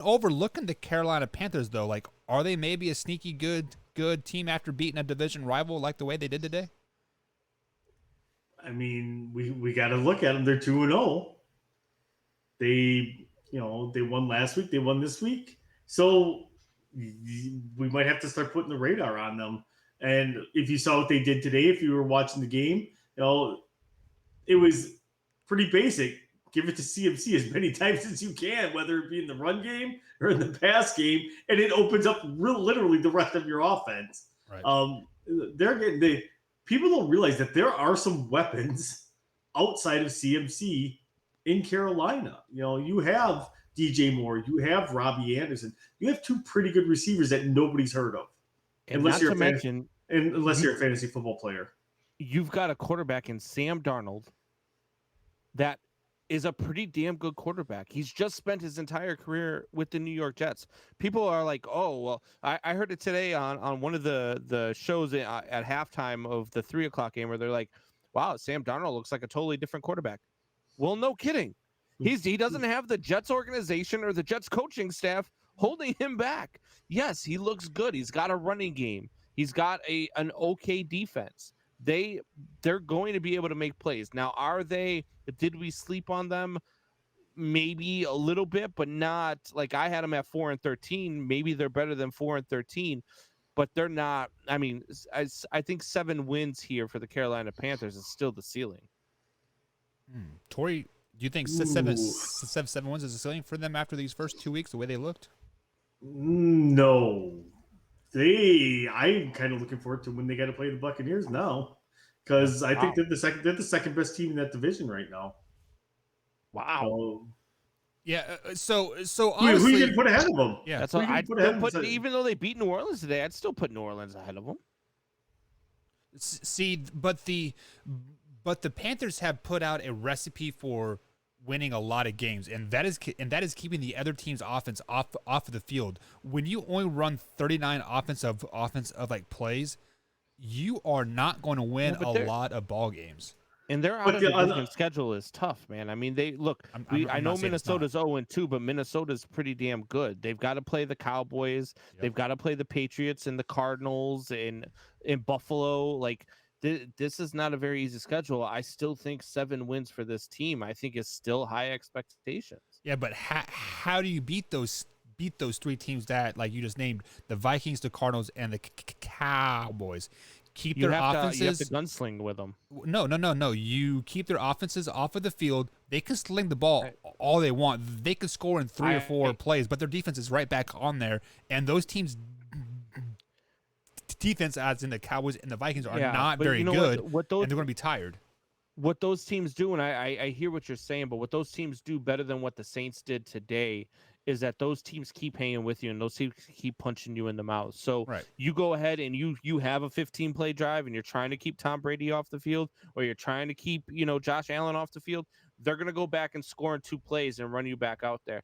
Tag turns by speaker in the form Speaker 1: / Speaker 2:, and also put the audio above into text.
Speaker 1: overlooking the Carolina Panthers though. Like, are they maybe a sneaky good team after beating a division rival like the way they did today?
Speaker 2: I mean, we got to look at them. They're 2-0. They won last week. They won this week. So we might have to start putting the radar on them. And if you saw what they did today, if you were watching the game, it was pretty basic. Give it to CMC as many times as you can, whether it be in the run game or in the pass game, and it opens up literally the rest of your offense.
Speaker 1: Right.
Speaker 2: They're getting the people don't realize that there are some weapons outside of CMC in Carolina. You have DJ Moore, you have Robbie Anderson, you have two pretty good receivers that nobody's heard of,
Speaker 3: And not to mention,
Speaker 2: unless you're a fantasy football player.
Speaker 3: You've got a quarterback in Sam Darnold that is a pretty damn good quarterback. He's just spent his entire career with the New York Jets. People are like, oh, well, I heard it today on one of the shows at halftime of the 3:00 game where they're like, wow, Sam Darnold looks like a totally different quarterback. Well, no kidding. He doesn't have the Jets organization or the Jets coaching staff holding him back. Yes, he looks good. He's got a running game. He's got an okay defense. They're going to be able to make plays. Now, did we sleep on them? Maybe a little bit, but not like I had them at 4-13. Maybe they're better than 4-13, but they're not. I mean, I think 7 wins here for the Carolina Panthers is still the ceiling.
Speaker 1: Tori, do you think seven wins is the ceiling for them after these first 2 weeks, the way they looked?
Speaker 2: No. I'm kind of looking forward to when they got to play the Buccaneers now, because I think they're the second best team in that division right now.
Speaker 3: Wow.
Speaker 1: Yeah. So honestly,
Speaker 2: who you can put ahead of them?
Speaker 3: Yeah, that's what I'd still put. Even though they beat New Orleans today, I'd still put New Orleans ahead of them.
Speaker 1: See, but the Panthers have put out a recipe for winning a lot of games, and that is keeping the other team's offense off of the field. When you only run 39 offensive like plays, you are not going to win a lot of ball games.
Speaker 3: And their out-of-division schedule is tough, man. I mean, I know Minnesota's 0-2, but Minnesota's pretty damn good. They've got to play the Cowboys. Yep. They've got to play the Patriots and the Cardinals and in Buffalo. Like, this is not a very easy schedule. I still think 7 wins for this team, I think, is still high expectations.
Speaker 1: Yeah, but how do you beat those 3 teams that, like you just named, the Vikings, the Cardinals, and the Cowboys? Keep their offenses.
Speaker 3: You have to gunsling with them.
Speaker 1: No. You keep their offenses off of the field. They can sling the ball all they want. They can score in 3 or 4 plays, but their defense is right back on there. And those teams' defense, as in the Cowboys and the Vikings, are not very good, and they're going to be tired.
Speaker 3: What those teams do, and I hear what you're saying, but what those teams do better than what the Saints did today is that those teams keep hanging with you and those teams keep punching you in the mouth. So you go ahead and you have a 15-play drive and you're trying to keep Tom Brady off the field, or you're trying to keep Josh Allen off the field. They're going to go back and score in 2 plays and run you back out there.